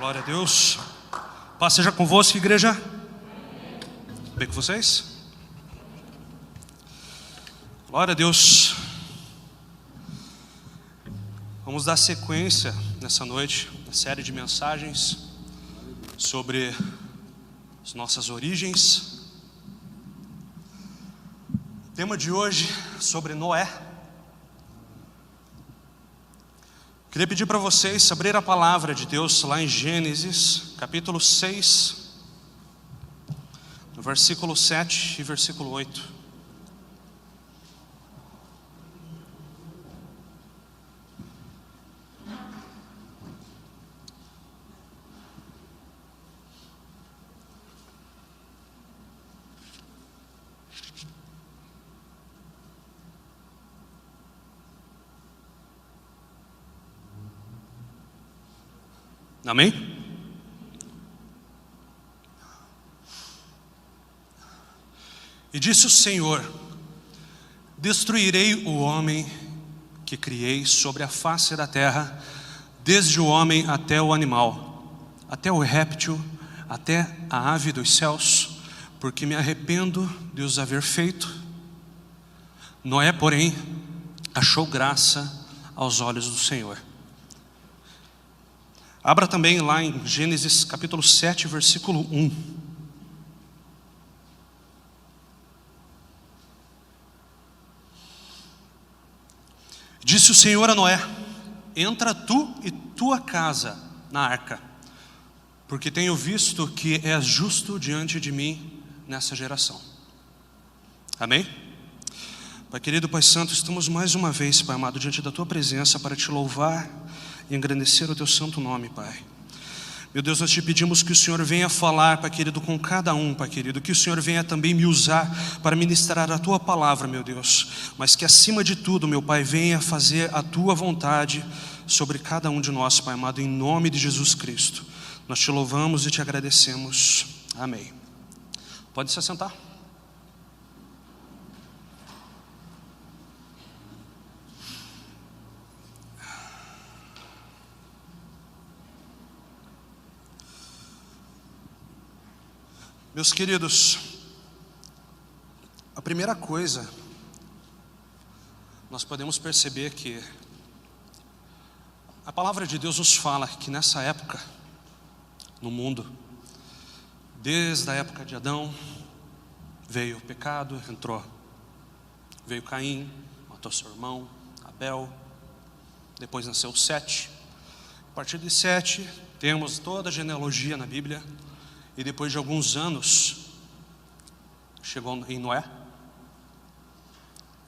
Glória a Deus. Paz seja convosco, igreja. Bem com vocês? Glória a Deus. Vamos dar sequência nessa noite na série de mensagens sobre as nossas origens. O tema de hoje sobre Noé. Queria pedir para vocês abrir a palavra de Deus lá em Gênesis, capítulo 6, no versículo 7 e versículo 8. Amém? E disse o Senhor: destruirei o homem que criei sobre a face da terra, desde o homem até o animal, até o réptil, até a ave dos céus, porque me arrependo de os haver feito. Noé, porém, achou graça aos olhos do Senhor. Abra também lá em Gênesis capítulo 7, versículo 1. Disse o Senhor a Noé: entra tu e tua casa na arca, porque tenho visto que és justo diante de mim nessa geração. Amém? Pai querido, Pai santo, estamos mais uma vez, Pai amado, diante da tua presença para te louvar e engrandecer o teu santo nome, Pai. Meu Deus, nós te pedimos que o Senhor venha falar, Pai querido, com cada um, Pai querido, que o Senhor venha também me usar para ministrar a tua palavra, meu Deus, mas que acima de tudo, meu Pai, venha fazer a tua vontade sobre cada um de nós, Pai amado, em nome de Jesus Cristo. Nós te louvamos e te agradecemos. Amém. Pode se assentar. Meus queridos, a primeira coisa, nós podemos perceber que a palavra de Deus nos fala que nessa época, no mundo, desde a época de Adão, veio o pecado, entrou. Veio Caim, matou seu irmão, Abel, depois nasceu Sete. A partir de Sete, temos toda a genealogia na Bíblia. E depois de alguns anos, chegou em Noé,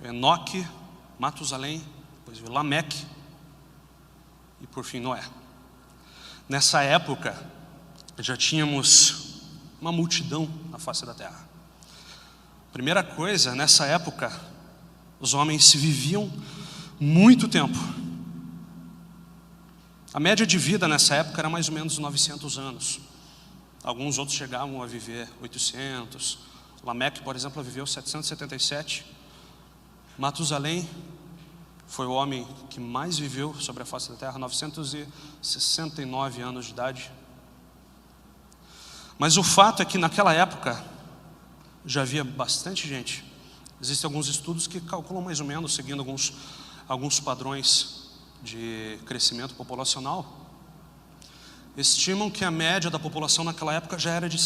Enoque, Matusalém, depois veio Lameque e por fim Noé. Nessa época, já tínhamos uma multidão na face da terra. Primeira coisa, nessa época, os homens viviam muito tempo. A média de vida nessa época era mais ou menos 900 anos. Alguns outros chegavam a viver 800. Lameque, por exemplo, viveu 777. Matusalém foi o homem que mais viveu sobre a face da terra, 969 anos de idade. Mas o fato é que naquela época já havia bastante gente. Existem alguns estudos que calculam mais ou menos, seguindo alguns padrões de crescimento populacional. Estimam que a média da população naquela época já era de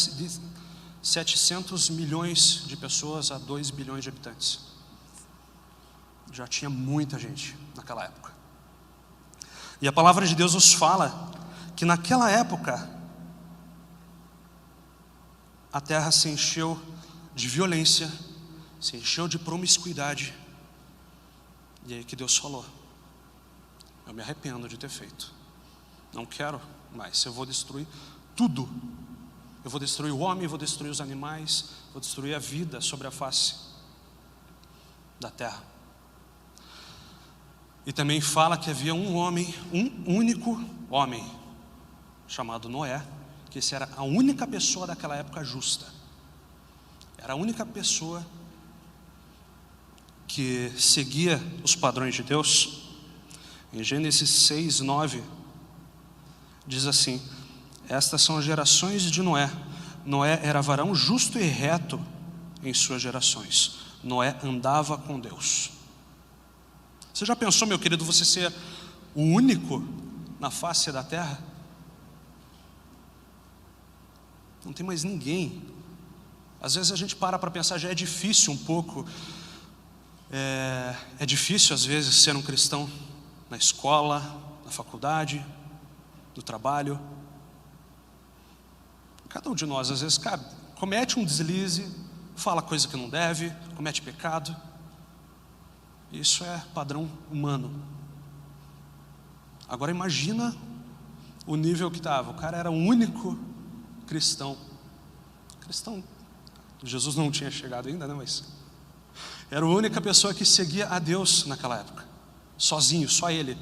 700 milhões de pessoas a 2 bilhões de habitantes. Já tinha muita gente naquela época. E a palavra de Deus nos fala que naquela época a terra se encheu de violência, se encheu de promiscuidade. E aí que Deus falou: eu me arrependo de ter feito. Não quero mais, eu vou destruir tudo. Eu vou destruir o homem, vou destruir os animais, vou destruir a vida sobre a face da terra. E também fala que havia um homem, um único homem, chamado Noé, que esse era a única pessoa daquela época justa. Era a única pessoa que seguia os padrões de Deus. Em Gênesis 6, 9, diz assim: Estas são as gerações de Noé. Noé era varão justo e reto em suas gerações. Noé andava com Deus. Você já pensou, meu querido, você ser o único na face da terra? Não tem mais ninguém. Às vezes a gente para pensar, já é difícil um pouco. É difícil às vezes ser um cristão na escola, na faculdade, no trabalho. Cada um de nós às vezes comete um deslize, fala coisa que não deve, comete pecado. Isso é padrão humano. Agora imagina o nível que estava. O cara era o único cristão. Jesus não tinha chegado ainda, né? Mas era a única pessoa que seguia a Deus naquela época. Sozinho, só ele.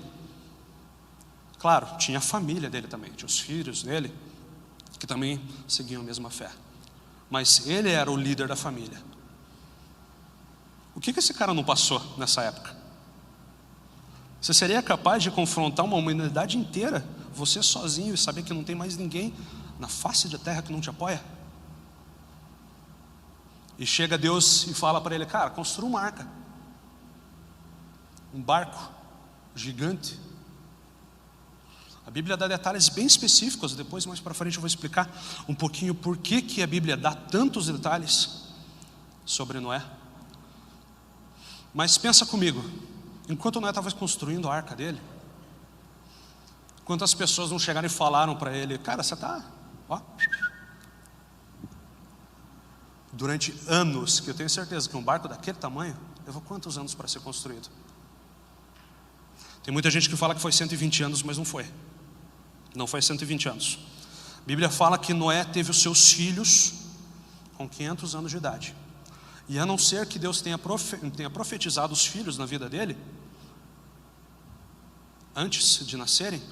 Claro, tinha a família dele também, tinha os filhos dele, que também seguiam a mesma fé. Mas ele era o líder da família. O que esse cara não passou nessa época? Você seria capaz de confrontar uma humanidade inteira, você sozinho, e saber que não tem mais ninguém na face da terra que não te apoia? E chega Deus e fala para ele, cara, construa uma arca, um barco gigante. A Bíblia dá detalhes bem específicos, depois mais para frente eu vou explicar um pouquinho por que a Bíblia dá tantos detalhes sobre Noé. Mas pensa comigo, enquanto Noé estava construindo a arca dele, quantas pessoas não chegaram e falaram para ele, cara, você está, ó, durante anos, que eu tenho certeza que um barco daquele tamanho levou quantos anos para ser construído? Tem muita gente que fala que foi 120 anos, mas não foi. Não foi 120 anos. A Bíblia fala que Noé teve os seus filhos com 500 anos de idade. E a não ser que Deus tenha profetizado os filhos na vida dele, antes de nascerem,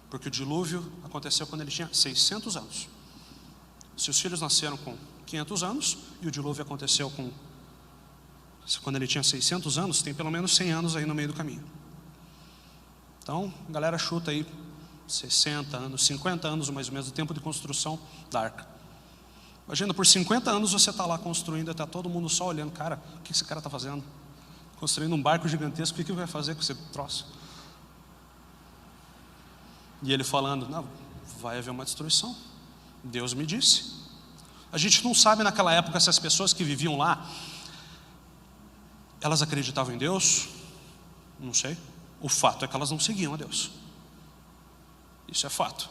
porque o dilúvio aconteceu quando ele tinha 600 anos. Seus filhos nasceram com 500 anos e o dilúvio aconteceu quando ele tinha 600 anos, tem pelo menos 100 anos aí no meio do caminho. Então, a galera chuta aí 60 anos, 50 anos mais ou menos, o tempo de construção da arca. Imagina, por 50 anos você está lá construindo, está todo mundo só olhando, cara, o que esse cara está fazendo? Construindo um barco gigantesco, o que vai fazer com esse troço? E ele falando, não, vai haver uma destruição. Deus me disse. A gente não sabe naquela época se as pessoas que viviam lá, elas acreditavam em Deus, não sei. O fato é que elas não seguiam a Deus. Isso é fato.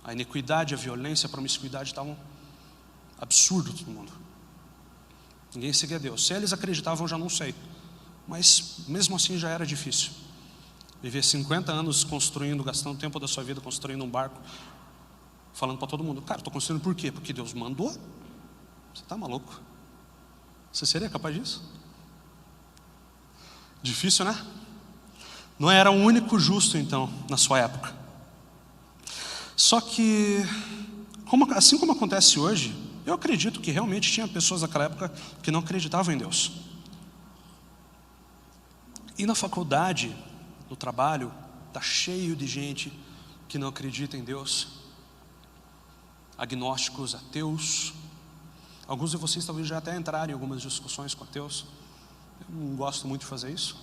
A iniquidade, a violência, a promiscuidade estavam absurdos no mundo. Ninguém seguia a Deus. Se eles acreditavam, já não sei. Mas mesmo assim já era difícil. Viver 50 anos construindo, gastando tempo da sua vida construindo um barco, falando para todo mundo, cara, estou construindo por quê? Porque Deus mandou? Você está maluco? Você seria capaz disso? Difícil, né? Não era o único justo então na sua época. Só que, assim como acontece hoje, eu acredito que realmente tinha pessoas naquela época que não acreditavam em Deus. E na faculdade, no trabalho, está cheio de gente que não acredita em Deus. Agnósticos, ateus. Alguns de vocês talvez já até entraram em algumas discussões com ateus. Eu não gosto muito de fazer isso.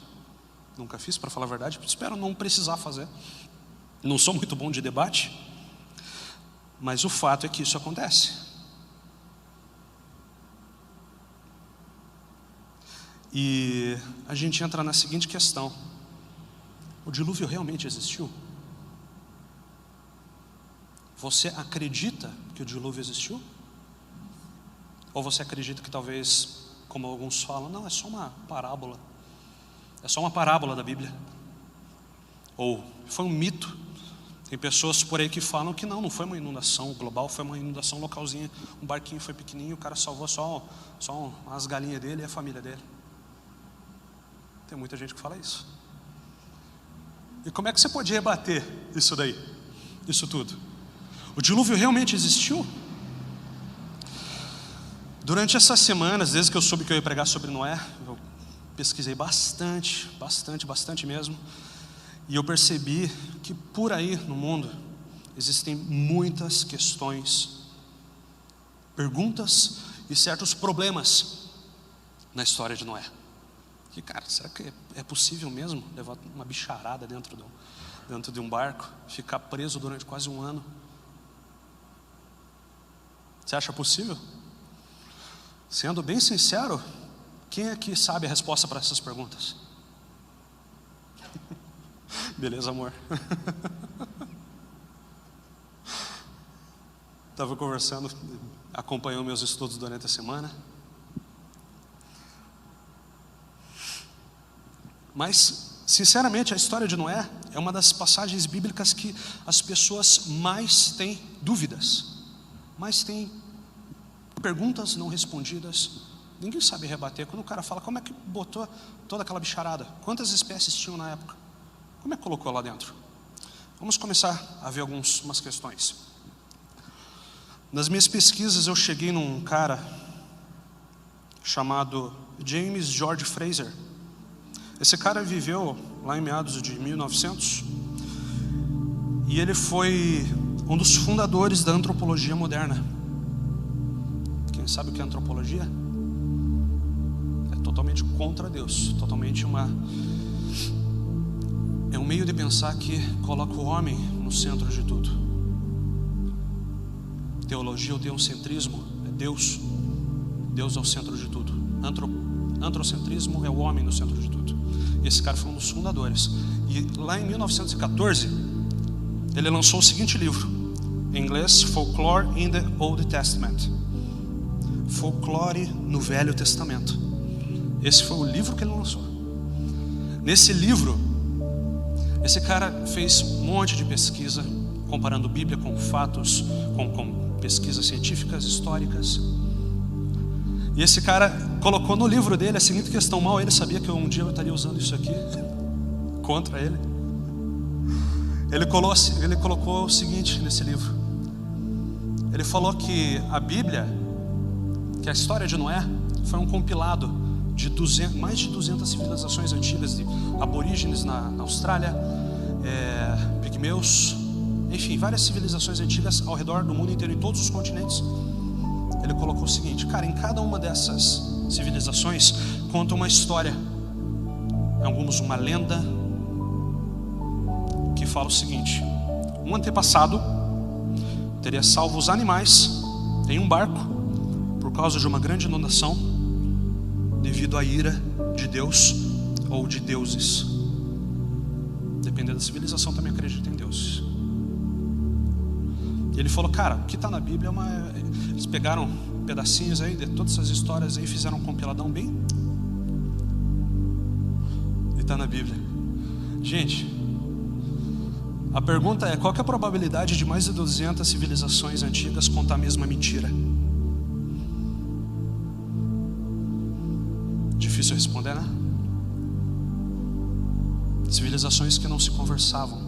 Nunca fiz, para falar a verdade. Espero não precisar fazer. Não sou muito bom de debate. Mas o fato é que isso acontece. E a gente entra na seguinte questão: o dilúvio realmente existiu? Você acredita que o dilúvio existiu? Ou você acredita que talvez, como alguns falam, não, é só uma parábola? É só uma parábola da Bíblia? Ou foi um mito? Tem pessoas por aí que falam que não foi uma inundação global, foi uma inundação localzinha. Um barquinho foi pequenininho, o cara salvou só as galinhas dele e a família dele. Tem muita gente que fala isso. E como é que você pode rebater isso daí? Isso tudo? O dilúvio realmente existiu? Durante essas semanas, desde que eu soube que eu ia pregar sobre Noé, eu pesquisei bastante mesmo. E eu percebi que por aí no mundo existem muitas questões, perguntas e certos problemas na história de Noé. Que, cara, será que é possível mesmo levar uma bicharada dentro de um barco, ficar preso durante quase um ano? Você acha possível? Sendo bem sincero, quem aqui sabe a resposta para essas perguntas? Beleza, amor? Estava conversando, acompanhou meus estudos durante a semana. Mas, sinceramente, a história de Noé é uma das passagens bíblicas que as pessoas mais têm dúvidas, mais têm perguntas não respondidas. Ninguém sabe rebater. Quando o cara fala, como é que botou toda aquela bicharada? Quantas espécies tinham na época? Como é que colocou lá dentro? Vamos começar a ver umas questões. Nas minhas pesquisas eu cheguei num cara chamado James George Fraser. Esse cara viveu lá em meados de 1900 e ele foi um dos fundadores da antropologia moderna. Quem sabe o que é antropologia? É totalmente contra Deus, totalmente é um meio de pensar que coloca o homem no centro de tudo. Teologia ou teocentrismo é Deus é o centro de tudo. Antrocentrismo é o homem no centro de tudo. E esse cara foi um dos fundadores. E lá em 1914 ele lançou o seguinte livro, em inglês, Folklore in the Old Testament. Folclore no Velho Testamento. Esse foi o livro que ele lançou. Nesse livro, esse cara fez um monte de pesquisa, comparando Bíblia com fatos, com pesquisas científicas, históricas. E esse cara colocou no livro dele a seguinte questão: mal ele sabia que um dia eu estaria usando isso aqui contra ele. Ele colocou o seguinte nesse livro. Ele falou que a Bíblia, que a história de Noé foi um compilado de mais de 200 civilizações antigas, de aborígenes na Austrália, pigmeus, enfim, várias civilizações antigas ao redor do mundo inteiro, em todos os continentes. Ele colocou o seguinte: cara, em cada uma dessas civilizações conta uma história, alguns uma lenda, que fala o seguinte: um antepassado teria salvo os animais em um barco por causa de uma grande inundação, devido à ira de Deus ou de deuses. Dependendo da civilização, também acredita em deuses. E ele falou, cara, o que está na Bíblia eles pegaram pedacinhos aí de todas essas histórias aí, fizeram um compiladão bem, e está na Bíblia. Gente, a pergunta é: qual que é a probabilidade de mais de 200 civilizações antigas contar a mesma mentira? Difícil responder, né? Civilizações que não se conversavam.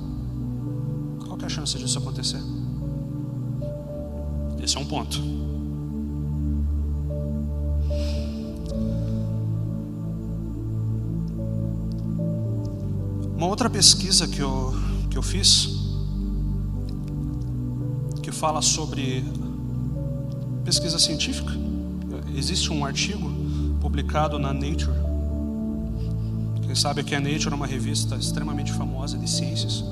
Qual que é a chance disso acontecer? Esse é um ponto. Uma outra pesquisa que eu fiz, que fala sobre pesquisa científica. Existe um artigo publicado na Nature. Quem sabe que a Nature é uma revista extremamente famosa de ciências.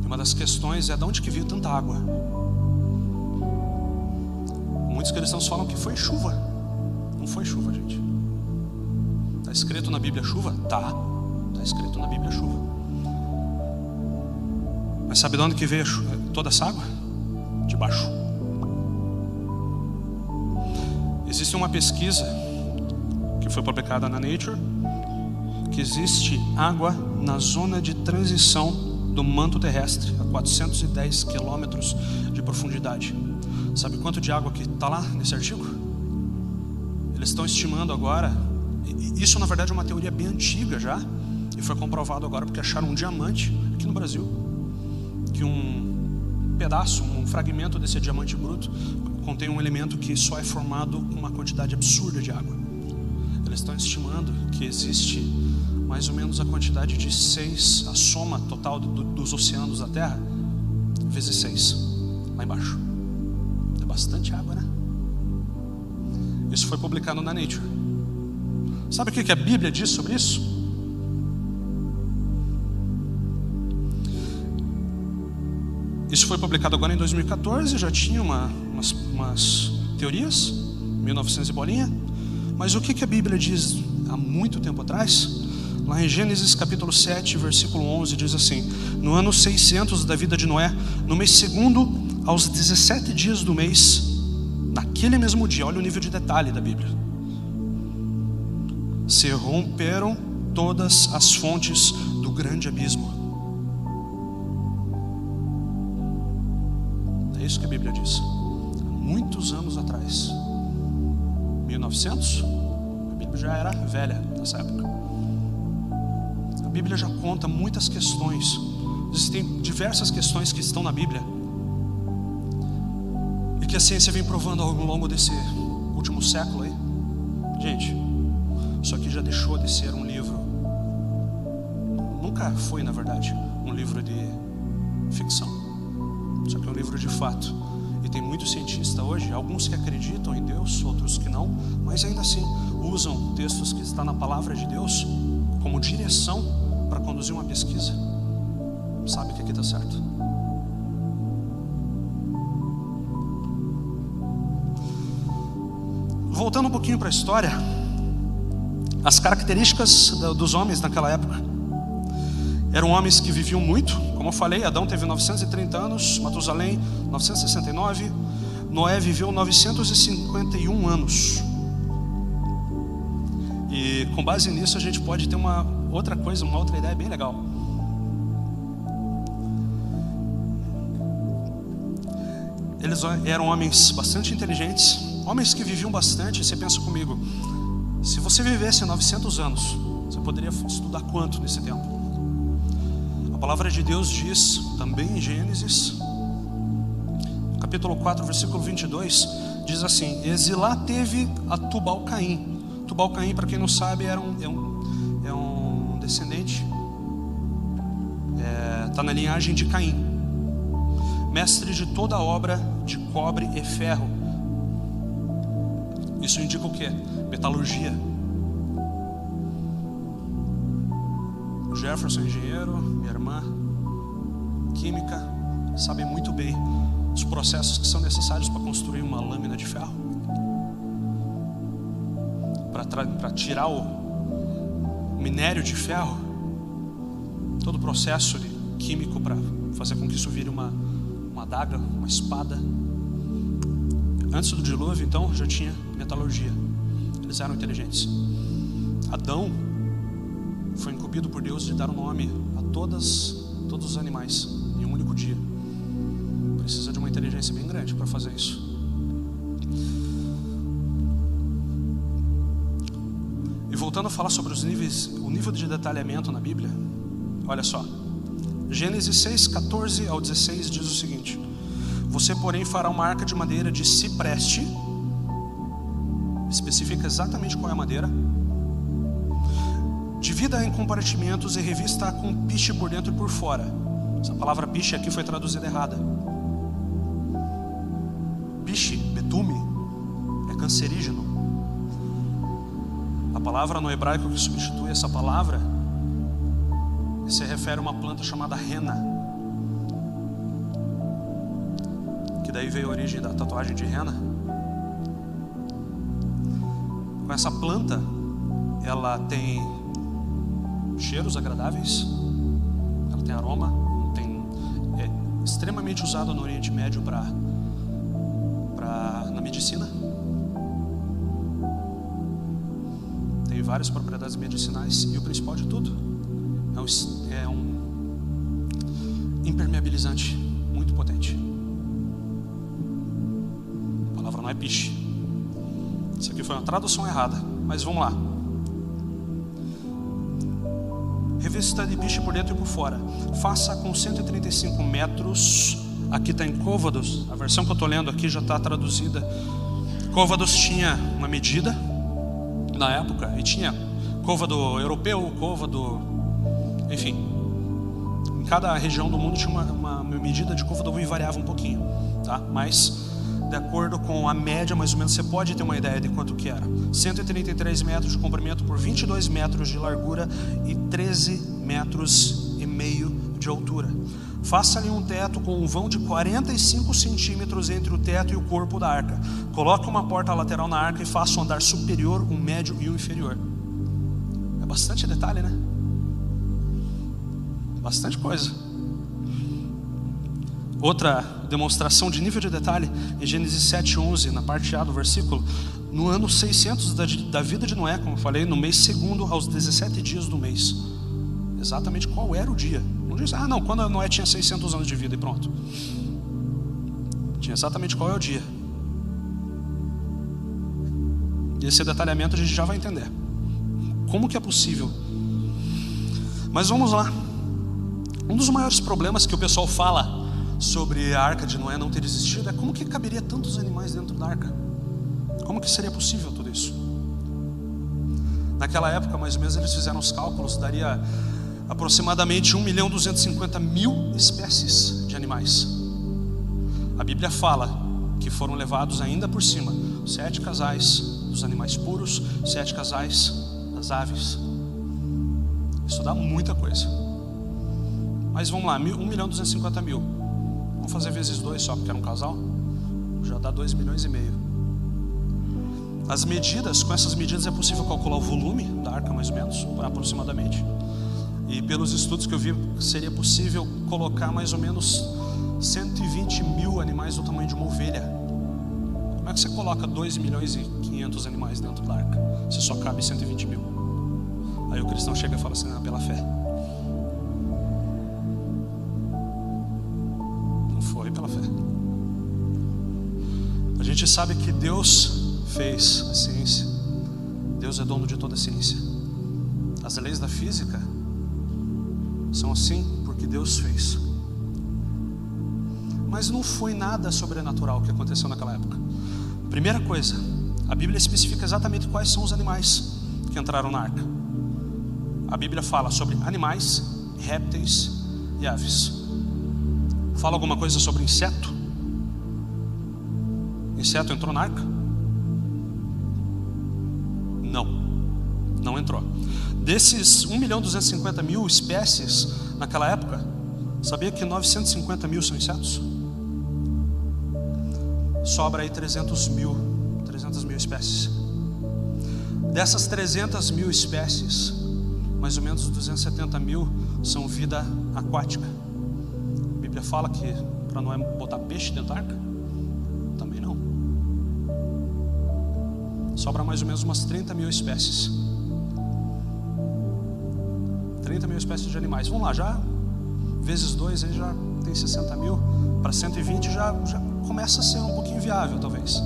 E uma das questões é: de onde que veio tanta água? Muitos cristãos falam que foi chuva. Não foi chuva, gente. Está escrito na Bíblia chuva? Tá. Está escrito na Bíblia chuva. Mas sabe de onde que veio toda essa água? De baixo. Existe uma pesquisa que foi publicada na Nature, que existe água na zona de transição do manto terrestre, a 410 quilômetros de profundidade. Sabe quanto de água que está lá nesse artigo? Eles estão estimando agora, isso na verdade é uma teoria bem antiga já, e foi comprovado agora porque acharam um diamante aqui no Brasil, que um pedaço, um fragmento desse diamante bruto contém um elemento que só é formado com uma quantidade absurda de água. Eles estão estimando que existe mais ou menos a quantidade de 6, a soma total dos oceanos da Terra, vezes 6, lá embaixo. É bastante água, né? Isso foi publicado na Nature. Sabe o que a Bíblia diz sobre isso? Isso foi publicado agora em 2014, já tinha umas teorias, 1900 e bolinha. Mas o que a Bíblia diz há muito tempo atrás? Lá em Gênesis capítulo 7, versículo 11, diz assim: no ano 600 da vida de Noé, no mês segundo, aos 17 dias do mês, naquele mesmo dia, olha o nível de detalhe da Bíblia, se romperam todas as fontes do grande abismo. É isso que a Bíblia diz. Muitos anos atrás, 1900, a Bíblia já era velha nessa época. A Bíblia já conta muitas questões. Existem diversas questões que estão na Bíblia e que a ciência vem provando ao longo desse último século aí. Gente, isso aqui já deixou de ser um livro, nunca foi, na verdade, um livro de ficção. Isso aqui é um livro de fato. E tem muitos cientistas hoje, alguns que acreditam em Deus, outros que não, mas ainda assim usam textos que estão na palavra de Deus como direção para conduzir uma pesquisa. Sabe que aqui está certo. Voltando um pouquinho para a história, as características dos homens naquela época eram homens que viviam muito. Como eu falei, Adão teve 930 anos, Matusalém 969, Noé viveu 951 anos. E com base nisso a gente pode ter uma outra ideia bem legal. Eles eram homens bastante inteligentes, homens que viviam bastante. Você pensa comigo, se você vivesse 900 anos, você poderia estudar quanto nesse tempo? A palavra de Deus diz também em Gênesis capítulo 4, versículo 22, diz assim: Exilá teve a Tubal-Caim. Tubal-Caim, para quem não sabe, é um descendente, está na linhagem de Caim, mestre de toda a obra de cobre e ferro. Isso indica o quê? Metalurgia. O Jefferson, engenheiro, minha irmã, química, sabem muito bem os processos que são necessários para construir uma lâmina de ferro, para tirar o minério de ferro, todo o processo químico para fazer com que isso vire uma adaga, uma espada. Antes do dilúvio, então, já tinha metalurgia. Eles eram inteligentes. Adão foi incumbido por Deus de dar um nome a todos os animais em um único dia. Precisa de uma inteligência bem grande para fazer isso. E voltando a falar sobre o nível de detalhamento na Bíblia, olha só, Gênesis 6, 14 ao 16 diz o seguinte: Você, porém, fará uma arca de madeira de cipreste. Especifica exatamente qual é a madeira. Divida em compartimentos e revista com piche por dentro e por fora. Essa palavra piche aqui foi traduzida errada. Piche, betume, é cancerígeno. A palavra no hebraico que substitui essa palavra se refere a uma planta chamada rena, que daí veio a origem da tatuagem de rena. Com essa planta, ela tem cheiros agradáveis, ela tem aroma, é extremamente usada no Oriente Médio na medicina. Tem várias propriedades medicinais e o principal de tudo é um impermeabilizante muito potente. A palavra não é piche. Isso aqui foi uma tradução errada, mas vamos lá. Revista de piche por dentro e por fora. Faça com 135 metros. Aqui está em côvados. A versão que eu estou lendo aqui já está traduzida. Côvados tinha uma medida na época, e tinha côvado europeu, côvado, enfim, em cada região do mundo tinha uma medida de côvado e variava um pouquinho, tá? Mas de acordo com a média, mais ou menos, você pode ter uma ideia de quanto que era. 133 metros de comprimento por 22 metros de largura e 13 metros e meio de altura. Faça ali um teto com um vão de 45 centímetros entre o teto e o corpo da arca. Coloque uma porta lateral na arca e faça um andar superior, um médio e um inferior. É bastante detalhe, né? Bastante coisa. Outra demonstração de nível de detalhe em Gênesis 7:11, na parte A do versículo. No ano 600 da vida de Noé, como eu falei, no mês segundo, aos 17 dias do mês. Exatamente qual era o dia. Não diz, não, quando Noé tinha 600 anos de vida e pronto. Tinha exatamente qual é o dia. E esse detalhamento a gente já vai entender. Como que é possível? Mas vamos lá. Um dos maiores problemas que o pessoal fala sobre a arca de Noé não ter existido é como que caberia tantos animais dentro da arca. Como que seria possível tudo isso? Naquela época, mais ou menos, eles fizeram os cálculos, daria aproximadamente 1.250.000 espécies de animais. A Bíblia fala que foram levados ainda por cima 7 casais dos animais puros, 7 casais das aves. Isso dá muita coisa. Mas vamos lá, 1.250.000. Vamos fazer vezes 2 só, porque era um casal. Já dá 2,5 milhões. As medidas, com essas medidas é possível calcular o volume da arca, mais ou menos, aproximadamente. E pelos estudos que eu vi, seria possível colocar mais ou menos 120.000 animais do tamanho de uma ovelha. Como é que você coloca 2,5 milhões animais dentro da arca, se só cabe 120.000? Aí o cristão chega e fala assim, pela fé. Foi pela fé. A gente sabe que Deus fez a ciência. Deus é dono de toda a ciência. As leis da física são assim porque Deus fez. Mas não foi nada sobrenatural que aconteceu naquela época. Primeira coisa, a Bíblia especifica exatamente quais são os animais que entraram na arca. A Bíblia fala sobre animais, répteis e aves. Fala alguma coisa sobre inseto? Inseto entrou na arca? Não entrou. Desses 1.250.000 espécies naquela época, sabia que 950.000 são insetos? Sobra aí 300 mil espécies. Dessas 300.000 espécies, mais ou menos 270.000 são vida aquática. A Bíblia fala que para não botar peixe dentro da arca? Também não. Sobra mais ou menos umas 30.000 espécies. 30.000 espécies de animais. Vamos lá, já vezes 2 aí já tem 60.000. Para 120 já começa a ser um pouquinho viável, talvez.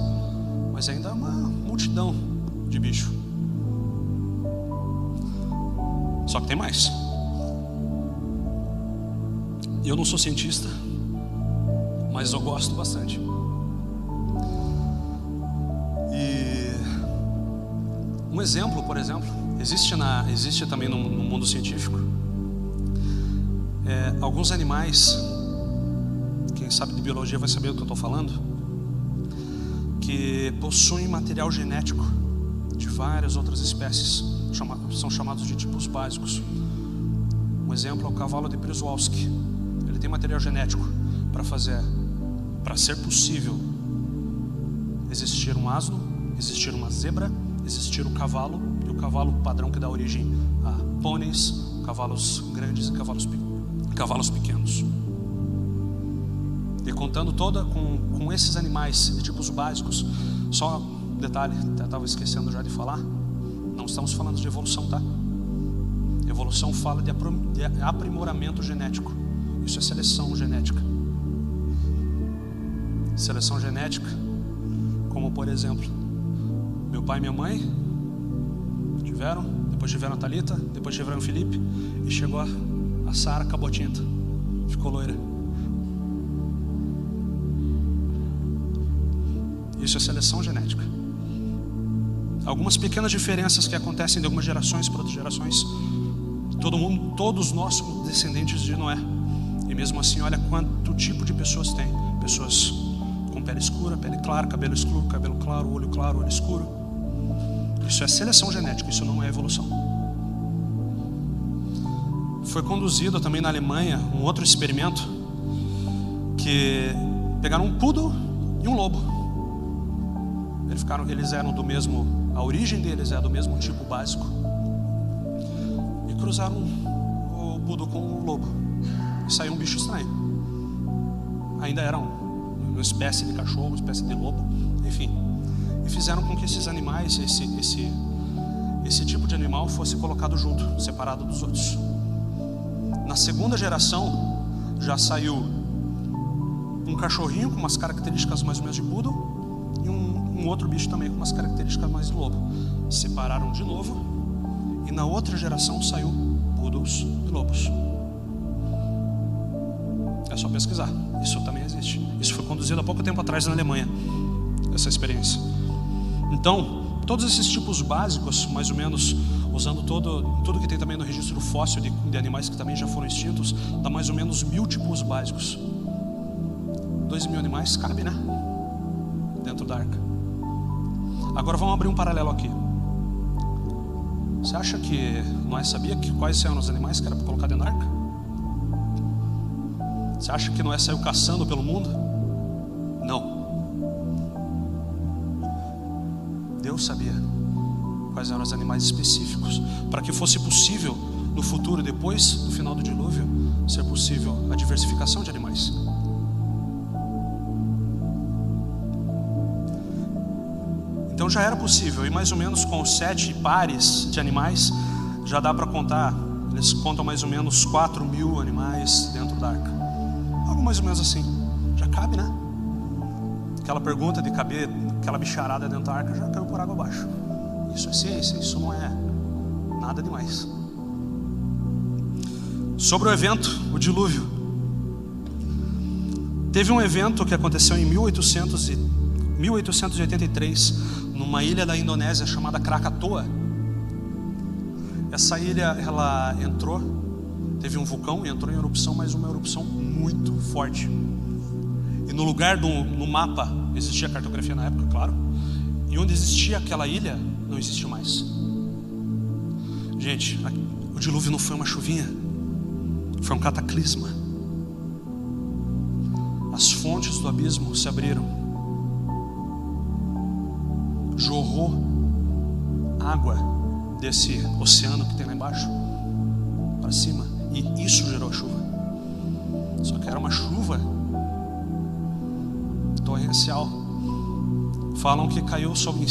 Mas ainda é uma multidão de bicho. Só que tem mais. Eu não sou cientista, mas eu gosto bastante. E um exemplo, por exemplo, existe também no mundo científico, alguns animais, quem sabe de biologia vai saber do que eu estou falando, que possuem material genético de várias outras espécies, são chamados de tipos básicos. Um exemplo é o cavalo de Przewalski. Ele tem material genético para ser possível existir um asno, existir uma zebra, existir um cavalo, e o cavalo padrão que dá origem a pôneis, cavalos grandes e cavalos pequenos. E contando toda com esses animais de tipos básicos, só um detalhe, até estava esquecendo já de falar, não estamos falando de evolução, tá? Evolução fala de aprimoramento genético. Isso é seleção genética. Seleção genética, como por exemplo, meu pai e minha mãe depois tiveram a Thalita, depois tiveram o Felipe, e chegou a Sara, acabou a tinta, ficou loira. Isso é seleção genética. algumas pequenas diferenças que acontecem de algumas gerações para outras gerações. Todos nós somos descendentes de Noé. E mesmo assim, olha quanto tipo de pessoas tem. Pessoas com pele escura, pele clara, cabelo escuro, cabelo claro, olho escuro. Isso é seleção genética, isso não é evolução. Foi conduzido também na Alemanha um outro experimento, que pegaram um poodle e um lobo. Eles eram do mesmo, a origem deles é do mesmo tipo básico, e cruzaram o poodle com o lobo, e saiu um bicho estranho. Ainda era uma espécie de cachorro, uma espécie de lobo, enfim. E fizeram com que esses animais, esse tipo de animal fosse colocado junto, separado dos outros. Na segunda geração já saiu um cachorrinho com umas características mais ou menos de poodle e um outro bicho também com umas características mais de lobo. Separaram de novo e na outra geração saiu poodles e lobos. É só pesquisar, isso também existe. Isso foi conduzido há pouco tempo atrás na Alemanha, essa experiência. Então, todos esses tipos básicos, mais ou menos, usando tudo que tem também no registro fóssil de animais que também já foram extintos, dá mais ou menos 1000 tipos básicos. 2000 animais cabe, né? Dentro da arca. Agora vamos abrir um paralelo aqui. Você acha que Noé sabia quais eram os animais que era para colocar dentro da arca? Você acha que Noé saiu caçando pelo mundo? Não. Deus sabia quais eram os animais específicos, para que fosse possível no futuro, depois do final do dilúvio, ser possível a diversificação de animais. Então já era possível, e mais ou menos com os 7 pares de animais, já dá para contar. Eles contam mais ou menos 4.000 animais dentro da arca. Algo mais ou menos assim. Já cabe, né? Aquela pergunta de caber aquela bicharada dentro da arca já caiu por água abaixo. Isso é ciência, isso não é nada demais. Sobre o evento, o dilúvio. Teve um evento que aconteceu em 1883, numa ilha da Indonésia chamada Krakatoa. Essa ilha, ela entrou, teve um vulcão e entrou em erupção, mas uma erupção muito forte. E no lugar no mapa, existia cartografia na época, claro, e onde existia aquela ilha, não existe mais. Gente, o dilúvio não foi uma chuvinha, foi um cataclisma. As fontes do abismo se abriram, jorrou água desse oceano que tem lá embaixo para cima, e isso gerou chuva. Só que era uma chuva torrencial. Falam que caiu sobre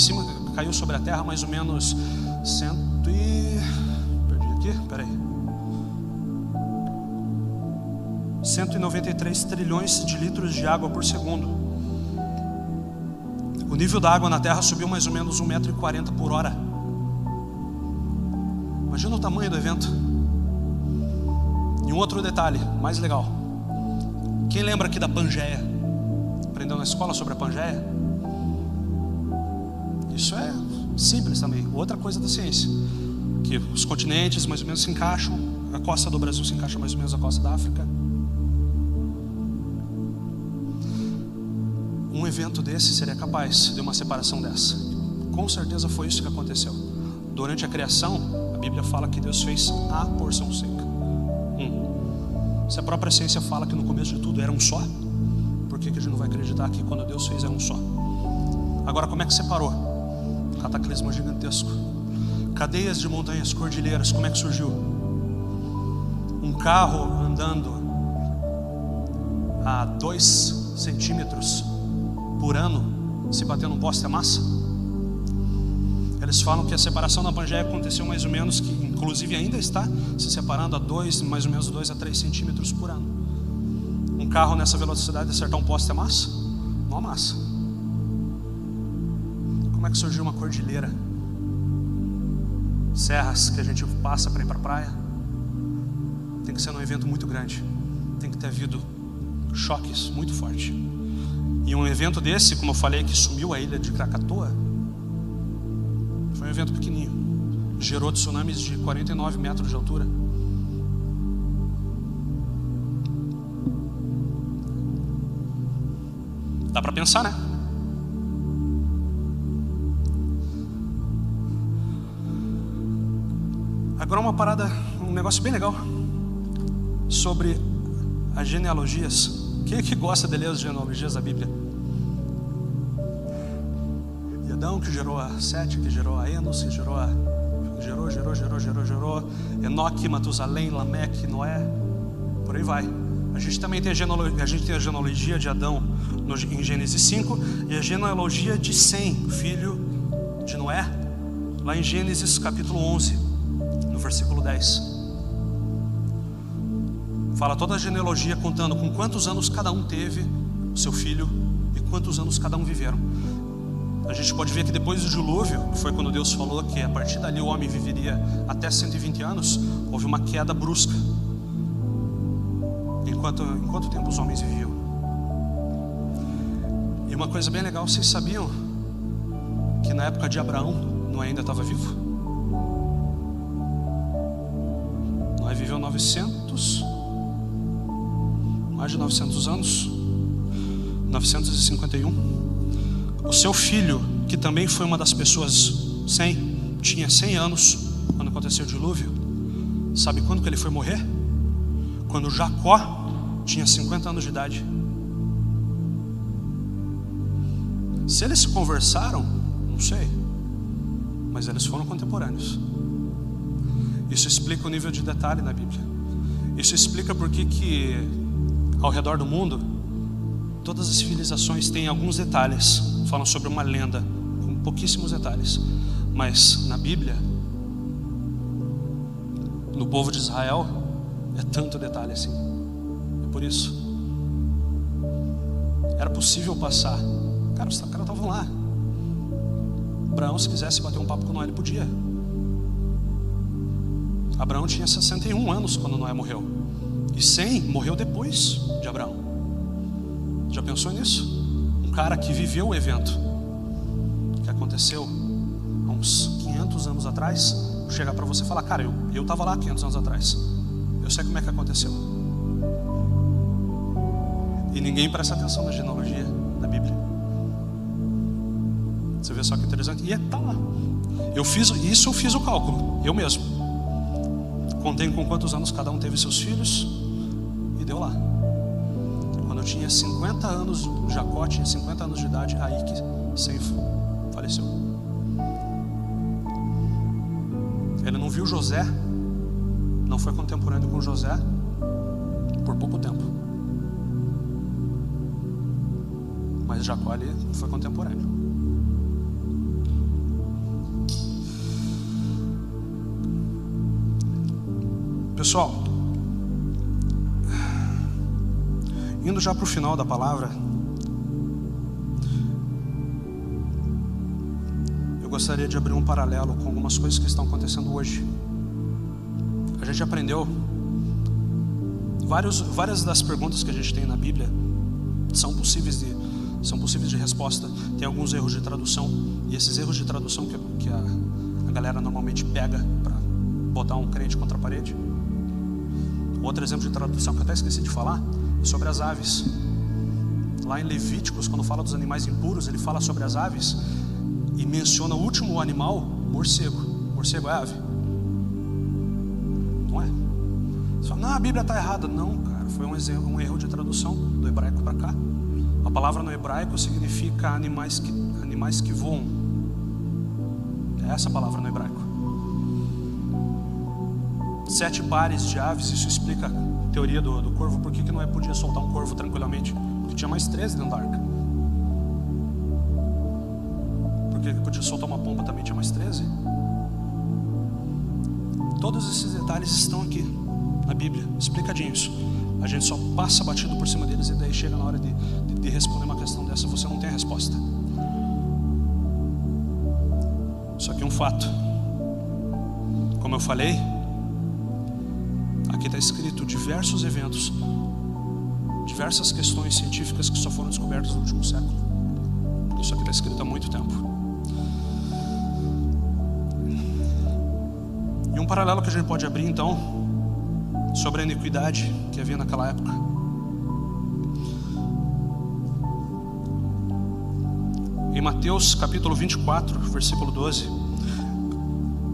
a terra mais ou menos 193 trilhões de litros de água por segundo. O nível da água na terra subiu mais ou menos 1,40 m por hora. Imagina o tamanho do evento. E um outro detalhe, mais legal. Quem lembra aqui da Pangeia? Aprendeu na escola sobre a Pangeia? Isso é simples também. Outra coisa da ciência, que os continentes mais ou menos se encaixam. A costa do Brasil se encaixa mais ou menos a costa da África. Um evento desse seria capaz de uma separação dessa. Com certeza foi isso que aconteceu. Durante a criação, a Bíblia fala que Deus fez a porção seca. Se a própria ciência fala que no começo de tudo era um só, por que a gente não vai acreditar que quando Deus fez era um só? Agora, como é que separou? Cataclisma gigantesco. Cadeias de montanhas, cordilheiras, como é que surgiu? Um carro andando a 2 centímetros por ano, se bater num poste, amassa. Eles falam que a separação da Pangeia aconteceu mais ou menos, que inclusive ainda está se separando a mais ou menos 2 a 3 centímetros por ano. Um carro nessa velocidade acertar um poste amassa? Não amassa. Como é que surgiu uma cordilheira? Serras que a gente passa para ir para a praia. Tem que ser num evento muito grande. Tem que ter havido choques muito fortes. E um evento desse, como eu falei, que sumiu a ilha de Krakatoa, Foi um evento pequenininho. Gerou tsunamis de 49 metros de altura. Dá para pensar, né? Agora uma parada, um negócio bem legal sobre as genealogias. Quem é que gosta de ler as genealogias da Bíblia? E Adão, que gerou a Sete, que gerou a Enos, que gerou Enoque, Matusalém, Lameque, Noé, por aí vai. A gente também tem a genealogia de Adão em Gênesis 5 e a genealogia de Sem, filho de Noé, lá em Gênesis capítulo 11, no versículo 10. Fala toda a genealogia contando com quantos anos cada um teve o seu filho e quantos anos cada um viveram. A gente pode ver que depois do dilúvio, que foi quando Deus falou que a partir dali o homem viveria até 120 anos, houve uma queda brusca. Em quanto tempo os homens viviam? E uma coisa bem legal, vocês sabiam que na época de Abraão, Noé ainda estava vivo? Noé viveu mais de 900 anos, 951. O seu filho, que também foi uma das pessoas 100, tinha 100 anos quando aconteceu o dilúvio. Sabe quando que ele foi morrer? Quando Jacó tinha 50 anos de idade. Se eles se conversaram, não sei, mas eles foram contemporâneos. Isso explica o nível de detalhe na Bíblia. Isso explica por que ao redor do mundo todas as civilizações têm alguns detalhes, falam sobre uma lenda com pouquíssimos detalhes, mas na Bíblia, no povo de Israel, é tanto detalhe assim. É por isso era possível passar. Cara, os caras estavam lá. Abraão, se quisesse bater um papo com Noé, ele podia. Abraão tinha 61 anos quando Noé morreu, e 100 morreu depois de Abraão. Já pensou nisso? Um cara que viveu o evento que aconteceu há uns 500 anos atrás, chegar para você e falar: cara, eu estava lá 500 anos atrás, eu sei como é que aconteceu. E ninguém presta atenção na genealogia da Bíblia. Você vê só que interessante. E tá lá. Eu fiz o cálculo, eu mesmo. Contei com quantos anos cada um teve seus filhos e deu lá. Quando eu tinha 50 anos, Jacó tinha 50 anos de idade, aí que Sem faleceu. Ele não viu José, não foi contemporâneo com José por pouco tempo. Mas Jacó ali foi contemporâneo. Pessoal, indo já para o final da palavra, eu gostaria de abrir um paralelo com algumas coisas que estão acontecendo hoje. A gente aprendeu várias das perguntas que a gente tem na Bíblia são possíveis de resposta. Tem alguns erros de tradução, e esses erros de tradução que a galera normalmente pega para botar um crente contra a parede. Outro exemplo de tradução que eu até esqueci de falar é sobre as aves. Lá em Levíticos, quando fala dos animais impuros, ele fala sobre as aves e menciona o último animal, morcego. Morcego é ave? Não é? Você fala: não, a Bíblia está errada. Não, cara, foi um erro de tradução do hebraico para cá. A palavra no hebraico significa animais que voam. É essa a palavra no hebraico. 7 pares de aves, isso explica a teoria do corvo. Por que Noé podia soltar um corvo tranquilamente? Porque tinha mais 13 dentro da arca. Porque ele podia soltar uma pomba, também tinha mais 13. Todos esses detalhes estão aqui na Bíblia, explicadinhos. A gente só passa batido por cima deles, e daí chega na hora de responder uma questão dessa, você não tem a resposta. Só que um fato, como eu falei, aqui está escrito diversos eventos, diversas questões científicas que só foram descobertas no último século. Isso aqui está escrito há muito tempo. E um paralelo que a gente pode abrir então sobre a iniquidade que havia naquela época. Em Mateus capítulo 24, versículo 12,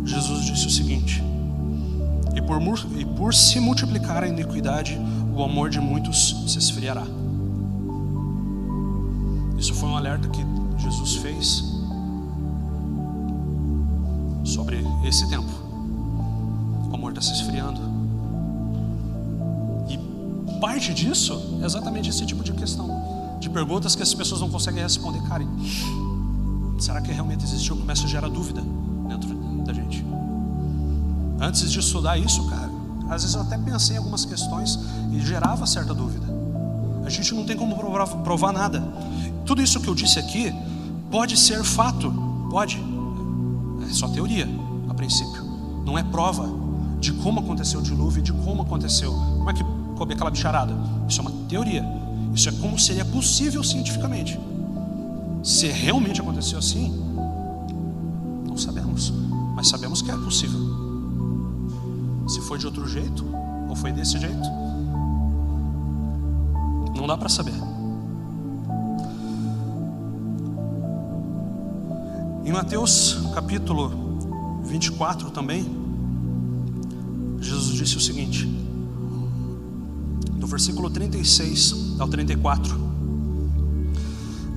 Jesus disse o seguinte: e por se multiplicar a iniquidade, o amor de muitos se esfriará. Isso foi um alerta que Jesus fez sobre esse tempo. O amor está se esfriando. E parte disso é exatamente esse tipo de questão, de perguntas que as pessoas não conseguem responder. Cara, será que realmente existiu? Começa a gerar dúvida dentro da gente. Antes de estudar isso, cara, às vezes eu até pensei em algumas questões e gerava certa dúvida. A gente não tem como provar nada. Tudo isso que eu disse aqui pode ser fato, pode. É só teoria, a princípio. Não é prova de como aconteceu o dilúvio, de como aconteceu. Como é que coube aquela bicharada? Isso é uma teoria. Isso é como seria possível cientificamente. Se realmente aconteceu assim, não sabemos. Mas sabemos que é possível. Se foi de outro jeito, ou foi desse jeito, não dá para saber. Em Mateus capítulo 24 também, Jesus disse o seguinte, do versículo 36 ao 34,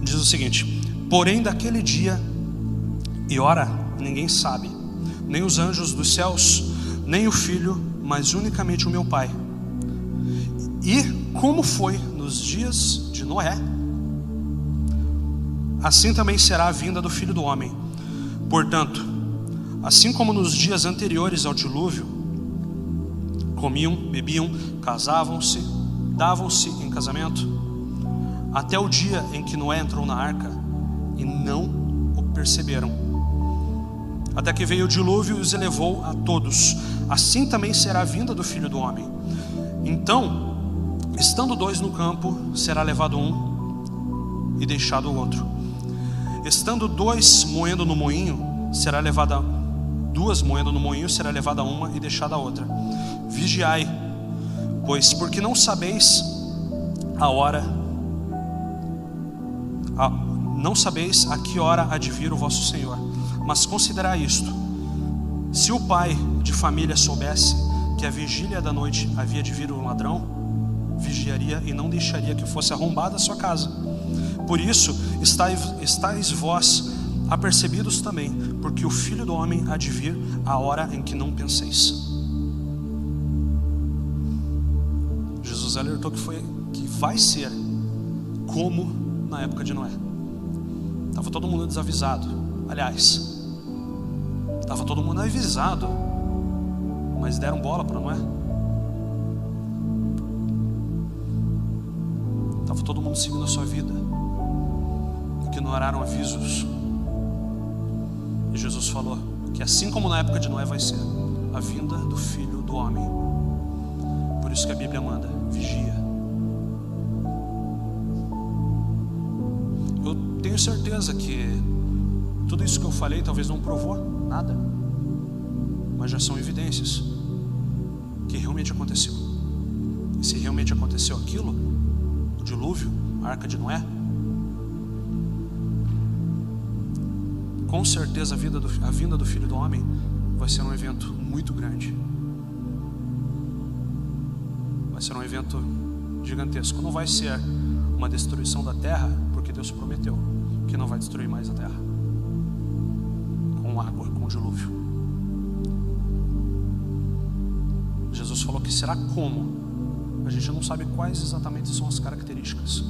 diz o seguinte: porém daquele dia e hora ninguém sabe, nem os anjos dos céus, nem o Filho, mas unicamente o meu Pai. E como foi nos dias de Noé, assim também será a vinda do Filho do Homem. Portanto, assim como nos dias anteriores ao dilúvio, comiam, bebiam, casavam-se, davam-se em casamento, até o dia em que Noé entrou na arca, e não o perceberam, até que veio o dilúvio e os elevou a todos. Assim também será a vinda do Filho do Homem. Então, estando dois no campo, será levado um e deixado o outro. Estando dois moendo no moinho, será levada duas moendo no moinho, será levada uma e deixada a outra. Vigiai, pois porque não sabeis a hora, não sabeis a que hora há de vir o vosso Senhor. Mas considerai isto: se o pai de família soubesse que a vigília da noite havia de vir o ladrão, vigiaria e não deixaria que fosse arrombada a sua casa. Por isso estáis vós apercebidos também, porque o Filho do Homem há de vir a hora em que não penseis. Jesus alertou que vai ser como na época de Noé. Estava todo mundo desavisado. Aliás, estava todo mundo avisado, mas deram bola para Noé. Estava todo mundo seguindo a sua vida, ignoraram avisos. E Jesus falou que assim como na época de Noé vai ser a vinda do Filho do Homem. Por isso que a Bíblia manda: vigia. Eu tenho certeza que tudo isso que eu falei talvez não provou nada, mas já são evidências que realmente aconteceu. E se realmente aconteceu aquilo, o dilúvio, a arca de Noé, com certeza a vinda do Filho do Homem vai ser um evento muito grande. Vai ser um evento gigantesco. Não vai ser uma destruição da terra, porque Deus prometeu que não vai destruir mais a terra com água, com dilúvio. Jesus falou que será como. A gente não sabe quais exatamente são as características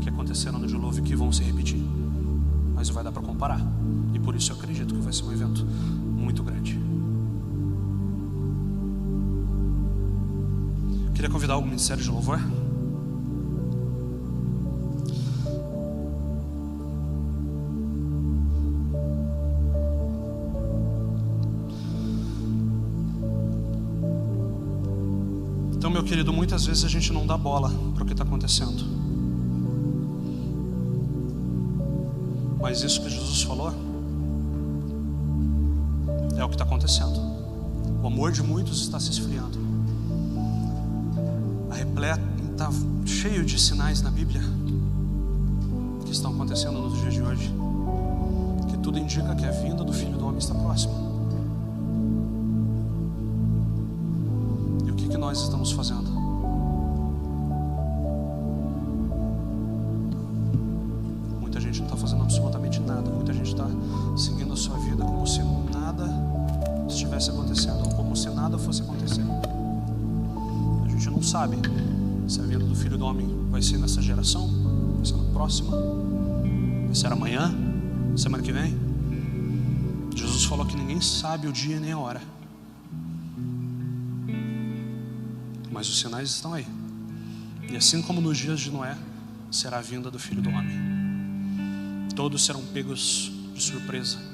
que aconteceram no dilúvio que vão se repetir, mas vai dar para comparar. E por isso eu acredito que vai ser um evento muito grande. Queria convidar o Ministério de Louvor. Então, meu querido, muitas vezes a gente não dá bola para o que está acontecendo. Mas isso que Jesus falou é o que está acontecendo. O amor de muitos está se esfriando. Está cheio de sinais na Bíblia que estão acontecendo nos dias de hoje, que tudo indica que a vinda do Filho do Homem está próxima. E o que nós estamos fazendo? Muita gente não está fazendo absolutamente nada. Muita gente está seguindo a sua vida como se nada estivesse acontecendo, ou como se nada fosse acontecer. A gente não sabe se a vinda do Filho do Homem vai ser nessa geração, vai ser na próxima, vai ser amanhã, semana que vem. Jesus falou que ninguém sabe o dia nem a hora, mas os sinais estão aí. E assim como nos dias de Noé, será a vinda do Filho do Homem. Todos serão pegos de surpresa.